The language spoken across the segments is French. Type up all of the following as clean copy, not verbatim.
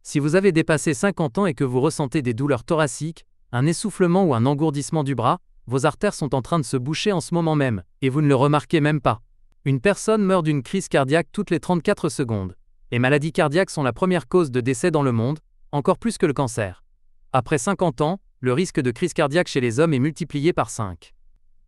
Si vous avez dépassé 50 ans et que vous ressentez des douleurs thoraciques, un essoufflement ou un engourdissement du bras, vos artères sont en train de se boucher en ce moment même, et vous ne le remarquez même pas. Une personne meurt d'une crise cardiaque toutes les 34 secondes. Les maladies cardiaques sont la première cause de décès dans le monde, encore plus que le cancer. Après 50 ans, le risque de crise cardiaque chez les hommes est multiplié par 5.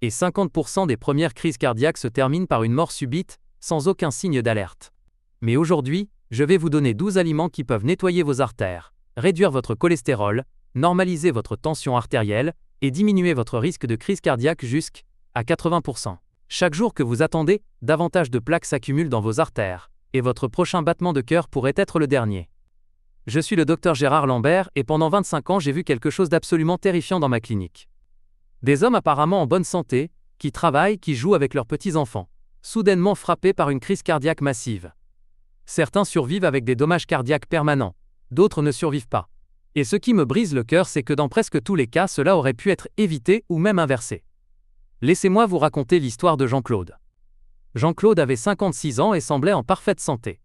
Et 50% des premières crises cardiaques se terminent par une mort subite, sans aucun signe d'alerte. Mais aujourd'hui, je vais vous donner 12 aliments qui peuvent nettoyer vos artères, réduire votre cholestérol, normaliser votre tension artérielle et diminuer votre risque de crise cardiaque jusqu'à 80%. Chaque jour que vous attendez, davantage de plaques s'accumulent dans vos artères, et votre prochain battement de cœur pourrait être le dernier. Je suis le docteur Gérard Lambert et pendant 25 ans j'ai vu quelque chose d'absolument terrifiant dans ma clinique. Des hommes apparemment en bonne santé, qui travaillent, qui jouent avec leurs petits-enfants, soudainement frappés par une crise cardiaque massive. Certains survivent avec des dommages cardiaques permanents, d'autres ne survivent pas. Et ce qui me brise le cœur, c'est que dans presque tous les cas, cela aurait pu être évité ou même inversé. Laissez-moi vous raconter l'histoire de Jean-Claude. Jean-Claude avait 56 ans et semblait en parfaite santé.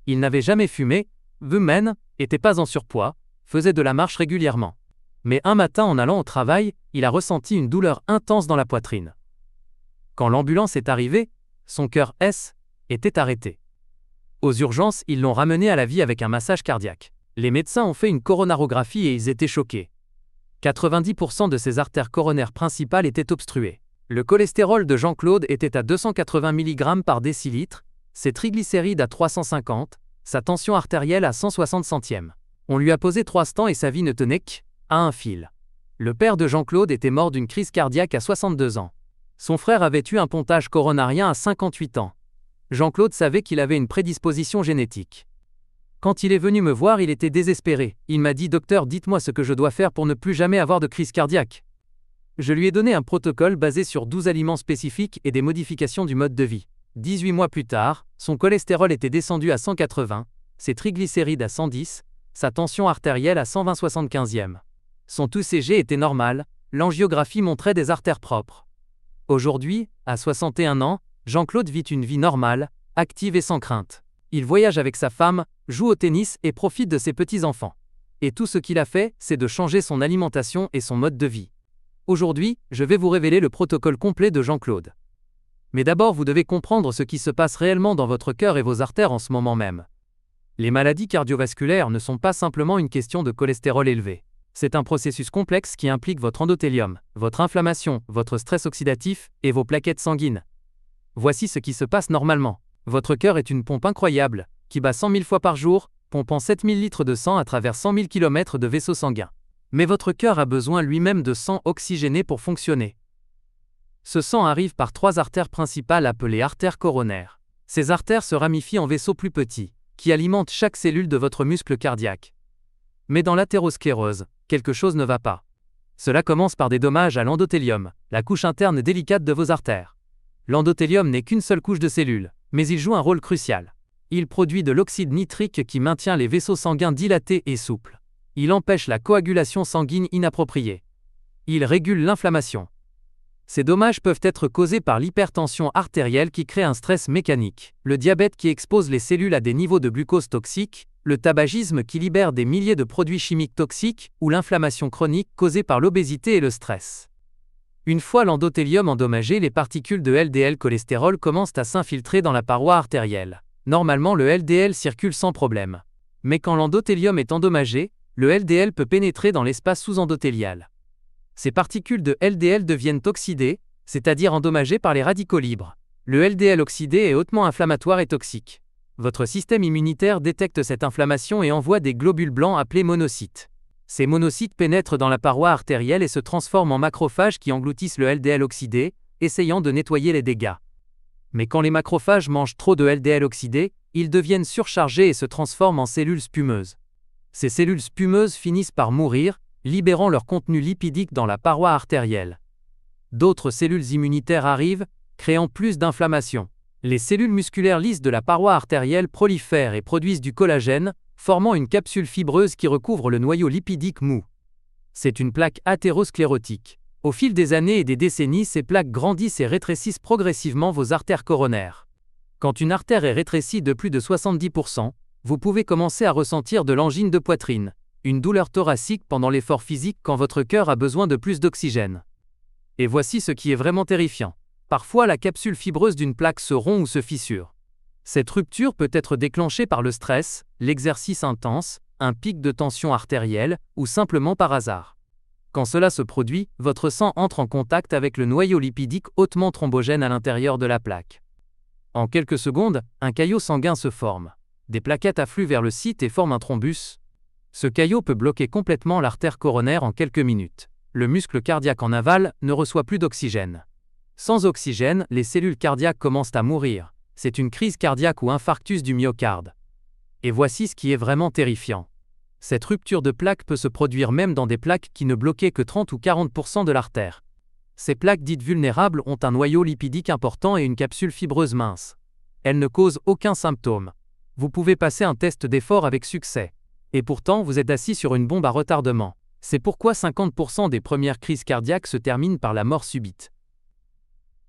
Il n'avait jamais fumé, n'était pas en surpoids, faisait de la marche régulièrement. Mais un matin en allant au travail, il a ressenti une douleur intense dans la poitrine. Quand l'ambulance est arrivée, son cœur était arrêté. Aux urgences, ils l'ont ramené à la vie avec un massage cardiaque. Les médecins ont fait une coronarographie et ils étaient choqués. 90% de ses artères coronaires principales étaient obstruées. Le cholestérol de Jean-Claude était à 280 mg par décilitre, ses triglycérides à 350, sa tension artérielle à 160 centièmes. On lui a posé 3 stents et sa vie ne tenait qu'à un fil. Le père de Jean-Claude était mort d'une crise cardiaque à 62 ans. Son frère avait eu un pontage coronarien à 58 ans. Jean-Claude savait qu'il avait une prédisposition génétique. Quand il est venu me voir, il était désespéré. Il m'a dit « Docteur, dites-moi ce que je dois faire pour ne plus jamais avoir de crise cardiaque ». Je lui ai donné un protocole basé sur 12 aliments spécifiques et des modifications du mode de vie. 18 mois plus tard, son cholestérol était descendu à 180, ses triglycérides à 110, sa tension artérielle à 120/75e. Son taux CG était normal, l'angiographie montrait des artères propres. Aujourd'hui, à 61 ans, Jean-Claude vit une vie normale, active et sans crainte. Il voyage avec sa femme, joue au tennis et profite de ses petits-enfants. Et tout ce qu'il a fait, c'est de changer son alimentation et son mode de vie. Aujourd'hui, je vais vous révéler le protocole complet de Jean-Claude. Mais d'abord, vous devez comprendre ce qui se passe réellement dans votre cœur et vos artères en ce moment même. Les maladies cardiovasculaires ne sont pas simplement une question de cholestérol élevé. C'est un processus complexe qui implique votre endothélium, votre inflammation, votre stress oxydatif et vos plaquettes sanguines. Voici ce qui se passe normalement. Votre cœur est une pompe incroyable, qui bat 100 000 fois par jour, pompant 7000 litres de sang à travers 100 000 km de vaisseaux sanguins. Mais votre cœur a besoin lui-même de sang oxygéné pour fonctionner. Ce sang arrive par 3 artères principales appelées artères coronaires. Ces artères se ramifient en vaisseaux plus petits, qui alimentent chaque cellule de votre muscle cardiaque. Mais dans l'athérosclérose, quelque chose ne va pas. Cela commence par des dommages à l'endothélium, la couche interne délicate de vos artères. L'endothélium n'est qu'une seule couche de cellules, mais il joue un rôle crucial. Il produit de l'oxyde nitrique qui maintient les vaisseaux sanguins dilatés et souples. Il empêche la coagulation sanguine inappropriée. Il régule l'inflammation. Ces dommages peuvent être causés par l'hypertension artérielle qui crée un stress mécanique, le diabète qui expose les cellules à des niveaux de glucose toxiques, le tabagisme qui libère des milliers de produits chimiques toxiques ou l'inflammation chronique causée par l'obésité et le stress. Une fois l'endothélium endommagé, les particules de LDL cholestérol commencent à s'infiltrer dans la paroi artérielle. Normalement, le LDL circule sans problème. Mais quand l'endothélium est endommagé, le LDL peut pénétrer dans l'espace sous-endothélial. Ces particules de LDL deviennent oxydées, c'est-à-dire endommagées par les radicaux libres. Le LDL oxydé est hautement inflammatoire et toxique. Votre système immunitaire détecte cette inflammation et envoie des globules blancs appelés monocytes. Ces monocytes pénètrent dans la paroi artérielle et se transforment en macrophages qui engloutissent le LDL oxydé, essayant de nettoyer les dégâts. Mais quand les macrophages mangent trop de LDL oxydé, ils deviennent surchargés et se transforment en cellules spumeuses. Ces cellules spumeuses finissent par mourir, libérant leur contenu lipidique dans la paroi artérielle. D'autres cellules immunitaires arrivent, créant plus d'inflammation. Les cellules musculaires lisses de la paroi artérielle prolifèrent et produisent du collagène, formant une capsule fibreuse qui recouvre le noyau lipidique mou. C'est une plaque athérosclérotique. Au fil des années et des décennies, ces plaques grandissent et rétrécissent progressivement vos artères coronaires. Quand une artère est rétrécie de plus de 70%, Vous pouvez commencer à ressentir de l'angine de poitrine, une douleur thoracique pendant l'effort physique quand votre cœur a besoin de plus d'oxygène. Et voici ce qui est vraiment terrifiant. Parfois, la capsule fibreuse d'une plaque se rompt ou se fissure. Cette rupture peut être déclenchée par le stress, l'exercice intense, un pic de tension artérielle, ou simplement par hasard. Quand cela se produit, votre sang entre en contact avec le noyau lipidique hautement thrombogène à l'intérieur de la plaque. En quelques secondes, un caillot sanguin se forme. Des plaquettes affluent vers le site et forment un thrombus. Ce caillot peut bloquer complètement l'artère coronaire en quelques minutes. Le muscle cardiaque en aval ne reçoit plus d'oxygène. Sans oxygène, les cellules cardiaques commencent à mourir. C'est une crise cardiaque ou infarctus du myocarde. Et voici ce qui est vraiment terrifiant. Cette rupture de plaque peut se produire même dans des plaques qui ne bloquaient que 30 ou 40% de l'artère. Ces plaques dites vulnérables ont un noyau lipidique important et une capsule fibreuse mince. Elles ne causent aucun symptôme. Vous pouvez passer un test d'effort avec succès. Et pourtant, vous êtes assis sur une bombe à retardement. C'est pourquoi 50% des premières crises cardiaques se terminent par la mort subite.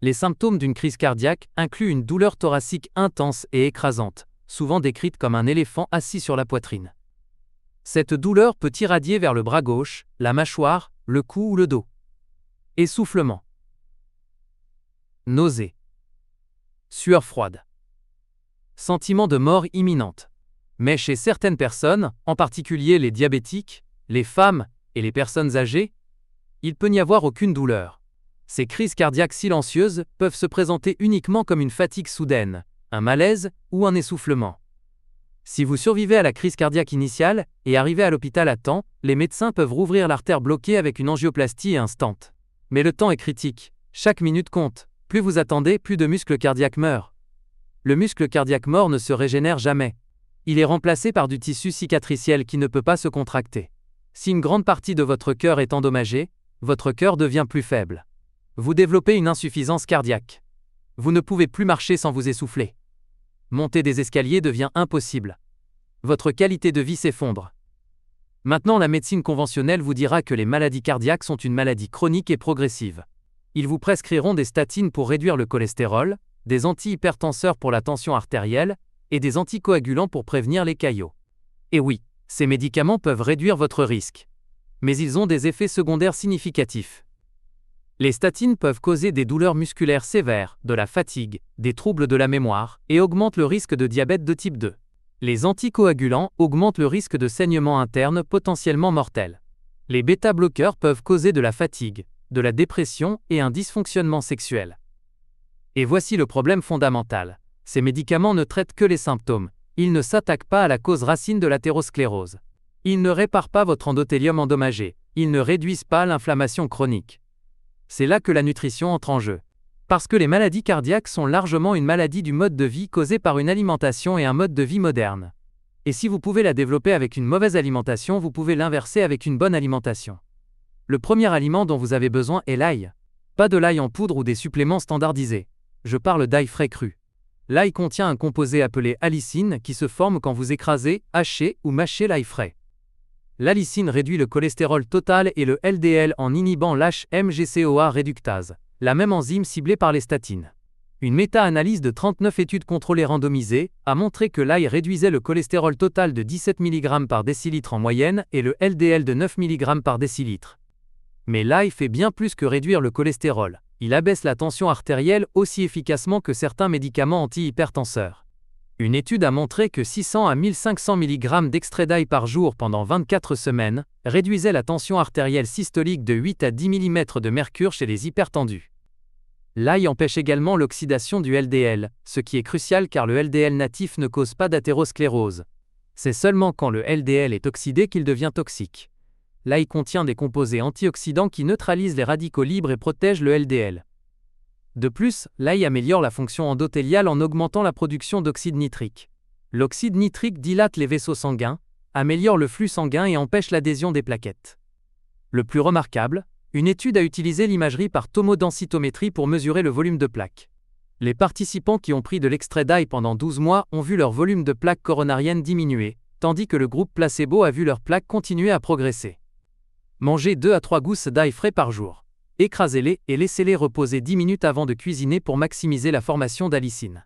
Les symptômes d'une crise cardiaque incluent une douleur thoracique intense et écrasante, souvent décrite comme un éléphant assis sur la poitrine. Cette douleur peut irradier vers le bras gauche, la mâchoire, le cou ou le dos. Essoufflement. Nausées. Sueur froide. Sentiment de mort imminente. Mais chez certaines personnes, en particulier les diabétiques, les femmes et les personnes âgées, il peut n'y avoir aucune douleur. Ces crises cardiaques silencieuses peuvent se présenter uniquement comme une fatigue soudaine, un malaise ou un essoufflement. Si vous survivez à la crise cardiaque initiale et arrivez à l'hôpital à temps, les médecins peuvent rouvrir l'artère bloquée avec une angioplastie instant. Mais le temps est critique. Chaque minute compte. Plus vous attendez, plus de muscles cardiaques meurent. Le muscle cardiaque mort ne se régénère jamais. Il est remplacé par du tissu cicatriciel qui ne peut pas se contracter. Si une grande partie de votre cœur est endommagée, votre cœur devient plus faible. Vous développez une insuffisance cardiaque. Vous ne pouvez plus marcher sans vous essouffler. Monter des escaliers devient impossible. Votre qualité de vie s'effondre. Maintenant, la médecine conventionnelle vous dira que les maladies cardiaques sont une maladie chronique et progressive. Ils vous prescriront des statines pour réduire le cholestérol, des antihypertenseurs pour la tension artérielle et des anticoagulants pour prévenir les caillots. Et oui, ces médicaments peuvent réduire votre risque. Mais ils ont des effets secondaires significatifs. Les statines peuvent causer des douleurs musculaires sévères, de la fatigue, des troubles de la mémoire et augmentent le risque de diabète de type 2. Les anticoagulants augmentent le risque de saignement interne potentiellement mortel. Les bêta-bloqueurs peuvent causer de la fatigue, de la dépression et un dysfonctionnement sexuel. Et voici le problème fondamental. Ces médicaments ne traitent que les symptômes. Ils ne s'attaquent pas à la cause racine de l'athérosclérose. Ils ne réparent pas votre endothélium endommagé. Ils ne réduisent pas l'inflammation chronique. C'est là que la nutrition entre en jeu. Parce que les maladies cardiaques sont largement une maladie du mode de vie causée par une alimentation et un mode de vie moderne. Et si vous pouvez la développer avec une mauvaise alimentation, vous pouvez l'inverser avec une bonne alimentation. Le premier aliment dont vous avez besoin est l'ail. Pas de l'ail en poudre ou des suppléments standardisés. Je parle d'ail frais cru. L'ail contient un composé appelé allicine qui se forme quand vous écrasez, hachez ou mâchez l'ail frais. L'allicine réduit le cholestérol total et le LDL en inhibant l'HMGCOA réductase, la même enzyme ciblée par les statines. Une méta-analyse de 39 études contrôlées randomisées a montré que l'ail réduisait le cholestérol total de 17 mg par décilitre en moyenne et le LDL de 9 mg par décilitre. Mais l'ail fait bien plus que réduire le cholestérol. Il abaisse la tension artérielle aussi efficacement que certains médicaments antihypertenseurs. Une étude a montré que 600 à 1500 mg d'extrait d'ail par jour pendant 24 semaines réduisait la tension artérielle systolique de 8 à 10 mm de mercure chez les hypertendus. L'ail empêche également l'oxydation du LDL, ce qui est crucial car le LDL natif ne cause pas d'athérosclérose. C'est seulement quand le LDL est oxydé qu'il devient toxique. L'ail contient des composés antioxydants qui neutralisent les radicaux libres et protègent le LDL. De plus, l'ail améliore la fonction endothéliale en augmentant la production d'oxyde nitrique. L'oxyde nitrique dilate les vaisseaux sanguins, améliore le flux sanguin et empêche l'adhésion des plaquettes. Le plus remarquable, une étude a utilisé l'imagerie par tomodensitométrie pour mesurer le volume de plaques. Les participants qui ont pris de l'extrait d'ail pendant 12 mois ont vu leur volume de plaques coronariennes diminuer, tandis que le groupe placebo a vu leurs plaques continuer à progresser. Mangez 2 à 3 gousses d'ail frais par jour. Écrasez-les et laissez-les reposer 10 minutes avant de cuisiner pour maximiser la formation d'allicine.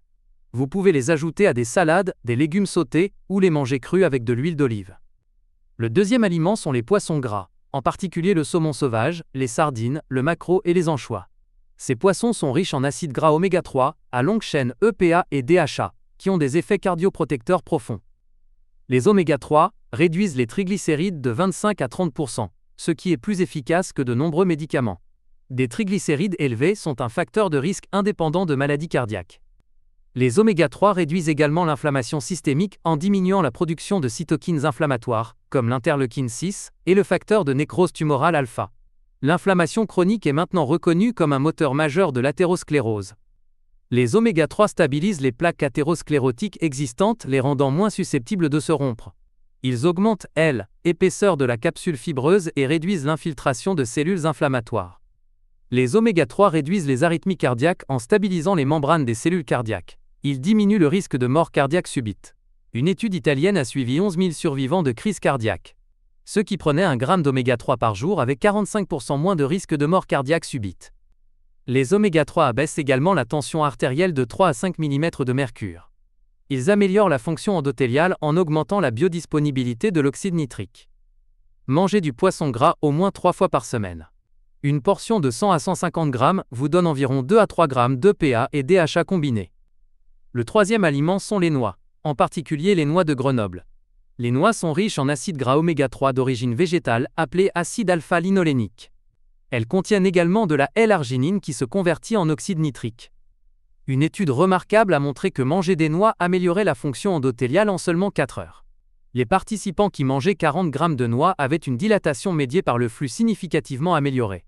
Vous pouvez les ajouter à des salades, des légumes sautés, ou les manger crus avec de l'huile d'olive. Le deuxième aliment sont les poissons gras, en particulier le saumon sauvage, les sardines, le maquereau et les anchois. Ces poissons sont riches en acides gras oméga 3, à longue chaîne EPA et DHA, qui ont des effets cardioprotecteurs profonds. Les oméga 3 réduisent les triglycérides de 25 à 30%, ce qui est plus efficace que de nombreux médicaments. Des triglycérides élevés sont un facteur de risque indépendant de maladies cardiaques. Les oméga 3 réduisent également l'inflammation systémique en diminuant la production de cytokines inflammatoires, comme l'interleukine 6 et le facteur de nécrose tumorale alpha. L'inflammation chronique est maintenant reconnue comme un moteur majeur de l'athérosclérose. Les oméga 3 stabilisent les plaques athérosclérotiques existantes, les rendant moins susceptibles de se rompre. Ils augmentent, l'épaisseur de la capsule fibreuse et réduisent l'infiltration de cellules inflammatoires. Les oméga 3 réduisent les arythmies cardiaques en stabilisant les membranes des cellules cardiaques. Ils diminuent le risque de mort cardiaque subite. Une étude italienne a suivi 11 000 survivants de crise cardiaque. Ceux qui prenaient 1 gramme d'oméga 3 par jour avaient 45% moins de risque de mort cardiaque subite. Les oméga 3 abaissent également la tension artérielle de 3 à 5 mm de mercure. Ils améliorent la fonction endothéliale en augmentant la biodisponibilité de l'oxyde nitrique. Mangez du poisson gras au moins 3 fois par semaine. Une portion de 100 à 150 grammes vous donne environ 2 à 3 grammes d'EPA et DHA combinés. Le troisième aliment sont les noix, en particulier les noix de Grenoble. Les noix sont riches en acides gras oméga 3 d'origine végétale appelé acide alpha-linolénique. Elles contiennent également de la L-arginine qui se convertit en oxyde nitrique. Une étude remarquable a montré que manger des noix améliorait la fonction endothéliale en seulement 4 heures. Les participants qui mangeaient 40 grammes de noix avaient une dilatation médiée par le flux significativement améliorée.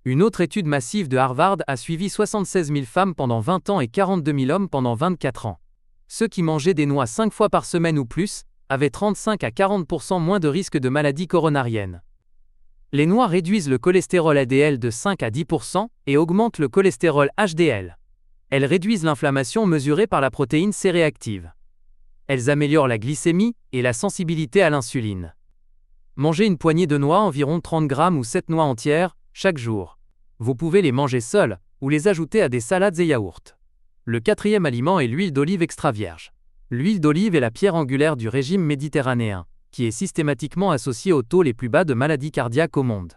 Une autre étude massive de Harvard a suivi 76 000 femmes pendant 20 ans et 42 000 hommes pendant 24 ans. Ceux qui mangeaient des noix 5 fois par semaine ou plus avaient 35 à 40% moins de risque de maladie coronarienne. Les noix réduisent le cholestérol LDL de 5 à 10% et augmentent le cholestérol HDL. Elles réduisent l'inflammation mesurée par la protéine C-réactive. Elles améliorent la glycémie et la sensibilité à l'insuline. Mangez une poignée de noix, environ 30 grammes ou 7 noix entières, chaque jour. Vous pouvez les manger seules ou les ajouter à des salades et yaourts. Le quatrième aliment est l'huile d'olive extra vierge. L'huile d'olive est la pierre angulaire du régime méditerranéen, qui est systématiquement associée aux taux les plus bas de maladies cardiaques au monde.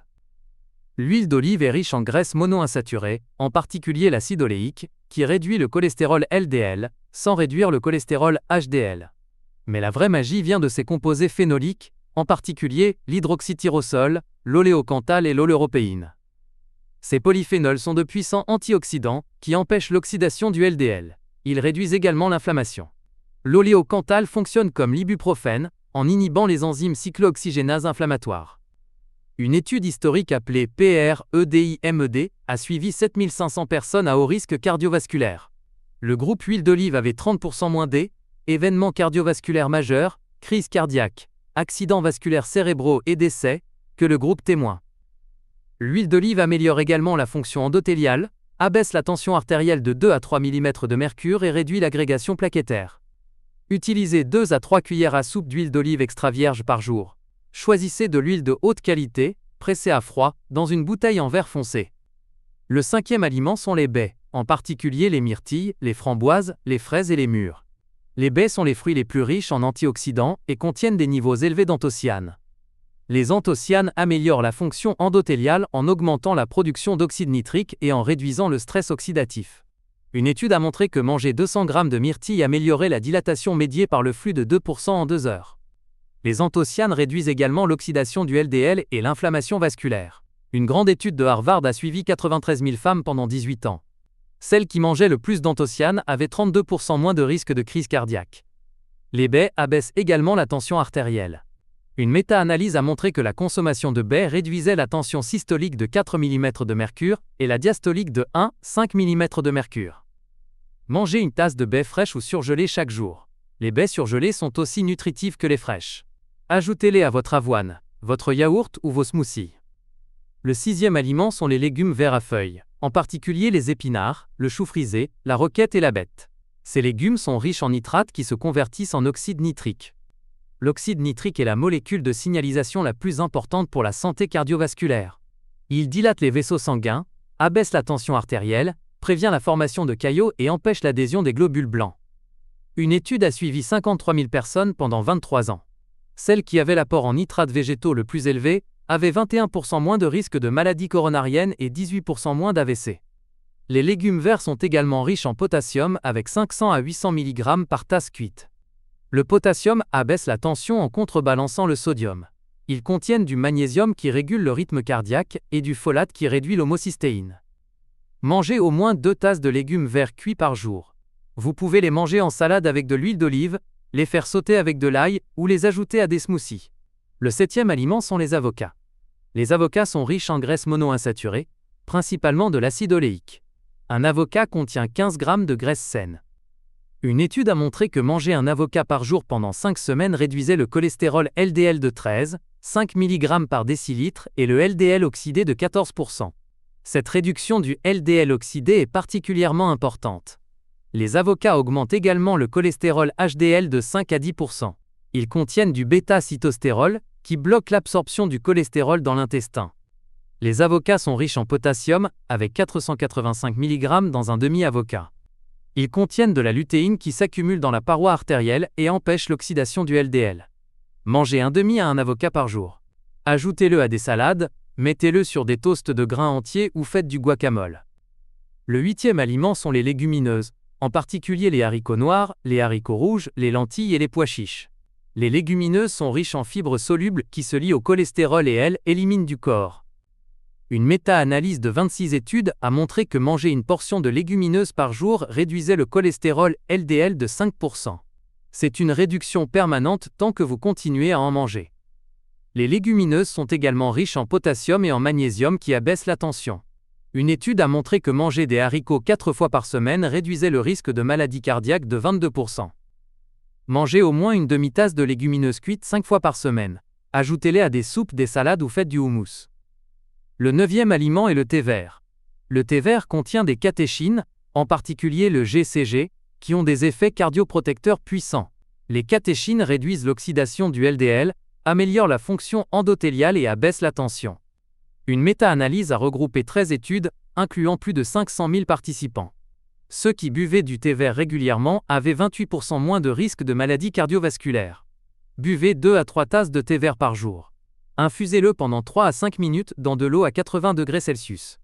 L'huile d'olive est riche en graisses monoinsaturées, en particulier l'acide oléique, qui réduit le cholestérol LDL, sans réduire le cholestérol HDL. Mais la vraie magie vient de ses composés phénoliques, en particulier l'hydroxytyrosol, l'oléocanthal et l'oleuropéine. Ces polyphénols sont de puissants antioxydants qui empêchent l'oxydation du LDL. Ils réduisent également l'inflammation. L'oléocanthal fonctionne comme l'ibuprofène, en inhibant les enzymes cyclooxygénases inflammatoires. Une étude historique appelée PREDIMED a suivi 7500 personnes à haut risque cardiovasculaire. Le groupe huile d'olive avait 30% moins d'événements cardiovasculaires majeurs, crise cardiaque, accidents vasculaires cérébraux et décès, que le groupe témoin. L'huile d'olive améliore également la fonction endothéliale, abaisse la tension artérielle de 2 à 3 mm de mercure et réduit l'agrégation plaquettaire. Utilisez 2 à 3 cuillères à soupe d'huile d'olive extra vierge par jour. Choisissez de l'huile de haute qualité, pressée à froid, dans une bouteille en verre foncé. Le cinquième aliment sont les baies, en particulier les myrtilles, les framboises, les fraises et les mûres. Les baies sont les fruits les plus riches en antioxydants et contiennent des niveaux élevés d'anthocyanes. Les anthocyanes améliorent la fonction endothéliale en augmentant la production d'oxyde nitrique et en réduisant le stress oxydatif. Une étude a montré que manger 200 g de myrtilles améliorait la dilatation médiée par le flux de 2% en 2 heures. Les anthocyanes réduisent également l'oxydation du LDL et l'inflammation vasculaire. Une grande étude de Harvard a suivi 93 000 femmes pendant 18 ans. Celles qui mangeaient le plus d'anthocyanes avaient 32% moins de risque de crise cardiaque. Les baies abaissent également la tension artérielle. Une méta-analyse a montré que la consommation de baies réduisait la tension systolique de 4 mm de mercure et la diastolique de 1,5 mm de mercure. Mangez une tasse de baies fraîches ou surgelées chaque jour. Les baies surgelées sont aussi nutritives que les fraîches. Ajoutez-les à votre avoine, votre yaourt ou vos smoothies. Le sixième aliment sont les légumes verts à feuilles, en particulier les épinards, le chou frisé, la roquette et la bête. Ces légumes sont riches en nitrates qui se convertissent en oxyde nitrique. L'oxyde nitrique est la molécule de signalisation la plus importante pour la santé cardiovasculaire. Il dilate les vaisseaux sanguins, abaisse la tension artérielle, prévient la formation de caillots et empêche l'adhésion des globules blancs. Une étude a suivi 53 000 personnes pendant 23 ans. Celles qui avaient l'apport en nitrates végétaux le plus élevé avaient 21% moins de risque de maladie coronarienne et 18% moins d'AVC. Les légumes verts sont également riches en potassium avec 500 à 800 mg par tasse cuite. Le potassium abaisse la tension en contrebalançant le sodium. Ils contiennent du magnésium qui régule le rythme cardiaque et du folate qui réduit l'homocystéine. Mangez au moins 2 tasses de légumes verts cuits par jour. Vous pouvez les manger en salade avec de l'huile d'olive, les faire sauter avec de l'ail ou les ajouter à des smoothies. Le 7e aliment sont les avocats. Les avocats sont riches en graisses monoinsaturées, principalement de l'acide oléique. Un avocat contient 15 g de graisse saine. Une étude a montré que manger un avocat par jour pendant 5 semaines réduisait le cholestérol LDL de 13,5 mg par décilitre et le LDL oxydé de 14%. Cette réduction du LDL oxydé est particulièrement importante. Les avocats augmentent également le cholestérol HDL de 5 à 10%. Ils contiennent du bêta-cytostérol, qui bloque l'absorption du cholestérol dans l'intestin. Les avocats sont riches en potassium, avec 485 mg dans un demi-avocat. Ils contiennent de la lutéine qui s'accumule dans la paroi artérielle et empêche l'oxydation du LDL. Mangez un demi à un avocat par jour. Ajoutez-le à des salades, mettez-le sur des toasts de grains entiers ou faites du guacamole. Le 8e aliment sont les légumineuses, en particulier les haricots noirs, les haricots rouges, les lentilles et les pois chiches. Les légumineuses sont riches en fibres solubles qui se lient au cholestérol et elles éliminent du corps. Une méta-analyse de 26 études a montré que manger une portion de légumineuses par jour réduisait le cholestérol LDL de 5%. C'est une réduction permanente tant que vous continuez à en manger. Les légumineuses sont également riches en potassium et en magnésium qui abaissent la tension. Une étude a montré que manger des haricots 4 fois par semaine réduisait le risque de maladie cardiaque de 22%. Mangez au moins une demi-tasse de légumineuses cuites 5 fois par semaine. Ajoutez-les à des soupes, des salades ou faites du houmous. Le 9e aliment est le thé vert. Le thé vert contient des catéchines, en particulier le GCG, qui ont des effets cardioprotecteurs puissants. Les catéchines réduisent l'oxydation du LDL, améliorent la fonction endothéliale et abaissent la tension. Une méta-analyse a regroupé 13 études, incluant plus de 500 000 participants. Ceux qui buvaient du thé vert régulièrement avaient 28% moins de risque de maladie cardiovasculaire. Buvez 2 à 3 tasses de thé vert par jour. Infusez-le pendant 3 à 5 minutes dans de l'eau à 80 degrés Celsius.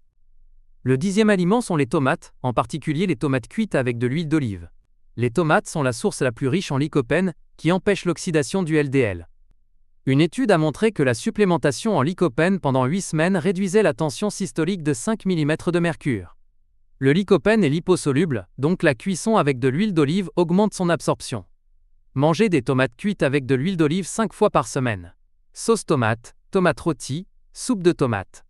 Le 10e aliment sont les tomates, en particulier les tomates cuites avec de l'huile d'olive. Les tomates sont la source la plus riche en lycopène, qui empêche l'oxydation du LDL. Une étude a montré que la supplémentation en lycopène pendant 8 semaines réduisait la tension systolique de 5 mm de mercure. Le lycopène est liposoluble, donc la cuisson avec de l'huile d'olive augmente son absorption. Mangez des tomates cuites avec de l'huile d'olive 5 fois par semaine. Sauce tomate, tomate rôtie, soupe de tomate.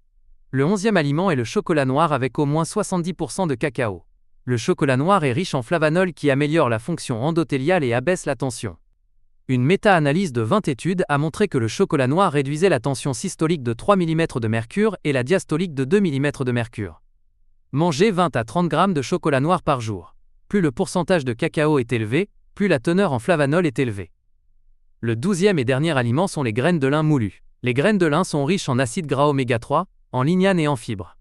Le 11e aliment est le chocolat noir avec au moins 70% de cacao. Le chocolat noir est riche en flavanol qui améliore la fonction endothéliale et abaisse la tension. Une méta-analyse de 20 études a montré que le chocolat noir réduisait la tension systolique de 3 mm de mercure et la diastolique de 2 mm de mercure. Mangez 20 à 30 g de chocolat noir par jour. Plus le pourcentage de cacao est élevé, plus la teneur en flavanol est élevée. Le 12e et dernier aliment sont les graines de lin moulues. Les graines de lin sont riches en acides gras oméga 3, en lignane et en fibres.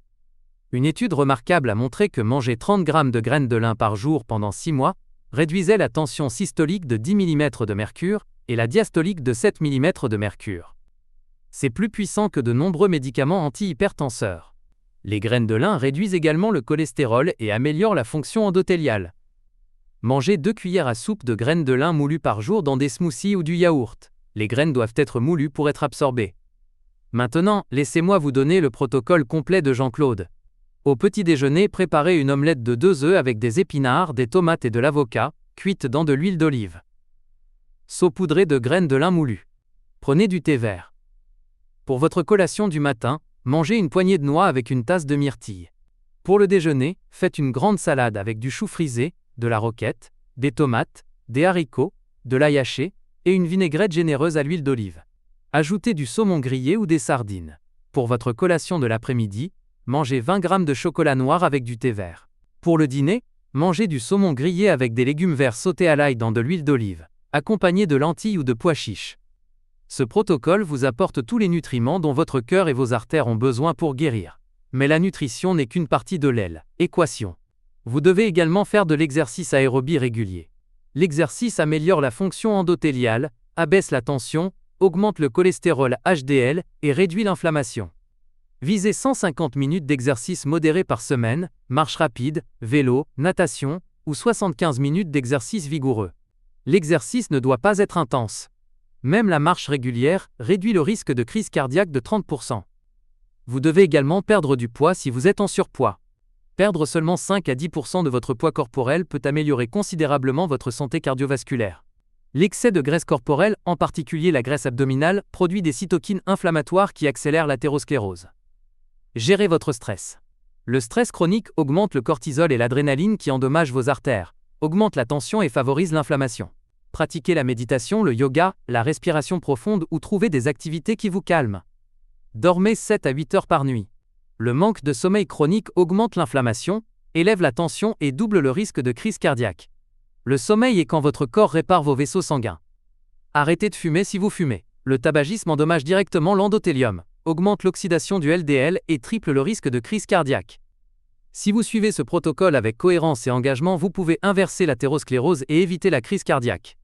Une étude remarquable a montré que manger 30 g de graines de lin par jour pendant 6 mois réduisait la tension systolique de 10 mm de mercure et la diastolique de 7 mm de mercure. C'est plus puissant que de nombreux médicaments antihypertenseurs. Les graines de lin réduisent également le cholestérol et améliorent la fonction endothéliale. Mangez 2 cuillères à soupe de graines de lin moulues par jour dans des smoothies ou du yaourt. Les graines doivent être moulues pour être absorbées. Maintenant, laissez-moi vous donner le protocole complet de Jean-Claude. Au petit déjeuner, préparez une omelette de 2 œufs avec des épinards, des tomates et de l'avocat, cuite dans de l'huile d'olive. Saupoudrez de graines de lin moulues. Prenez du thé vert. Pour votre collation du matin, mangez une poignée de noix avec une tasse de myrtille. Pour le déjeuner, faites une grande salade avec du chou frisé, de la roquette, des tomates, des haricots, de l'ail haché et une vinaigrette généreuse à l'huile d'olive. Ajoutez du saumon grillé ou des sardines. Pour votre collation de l'après-midi, mangez 20 g de chocolat noir avec du thé vert. Pour le dîner, mangez du saumon grillé avec des légumes verts sautés à l'ail dans de l'huile d'olive, accompagné de lentilles ou de pois chiches. Ce protocole vous apporte tous les nutriments dont votre cœur et vos artères ont besoin pour guérir. Mais la nutrition n'est qu'une partie de l'équation. Vous devez également faire de l'exercice aérobie régulier. L'exercice améliore la fonction endothéliale, abaisse la tension, augmente le cholestérol HDL et réduit l'inflammation. Visez 150 minutes d'exercice modéré par semaine, marche rapide, vélo, natation, ou 75 minutes d'exercice vigoureux. L'exercice ne doit pas être intense. Même la marche régulière réduit le risque de crise cardiaque de 30%. Vous devez également perdre du poids si vous êtes en surpoids. Perdre seulement 5 à 10% de votre poids corporel peut améliorer considérablement votre santé cardiovasculaire. L'excès de graisse corporelle, en particulier la graisse abdominale, produit des cytokines inflammatoires qui accélèrent l'athérosclérose. Gérez votre stress. Le stress chronique augmente le cortisol et l'adrénaline qui endommagent vos artères, augmente la tension et favorise l'inflammation. Pratiquez la méditation, le yoga, la respiration profonde ou trouvez des activités qui vous calment. Dormez 7 à 8 heures par nuit. Le manque de sommeil chronique augmente l'inflammation, élève la tension et double le risque de crise cardiaque. Le sommeil est quand votre corps répare vos vaisseaux sanguins. Arrêtez de fumer si vous fumez. Le tabagisme endommage directement l'endothélium, augmente l'oxydation du LDL et triple le risque de crise cardiaque. Si vous suivez ce protocole avec cohérence et engagement, vous pouvez inverser l'athérosclérose et éviter la crise cardiaque.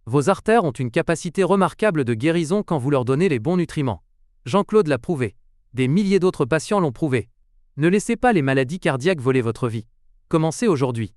Vos artères ont une capacité remarquable de guérison quand vous leur donnez les bons nutriments. Jean-Claude l'a prouvé. Des milliers d'autres patients l'ont prouvé. Ne laissez pas les maladies cardiaques voler votre vie. Commencez aujourd'hui.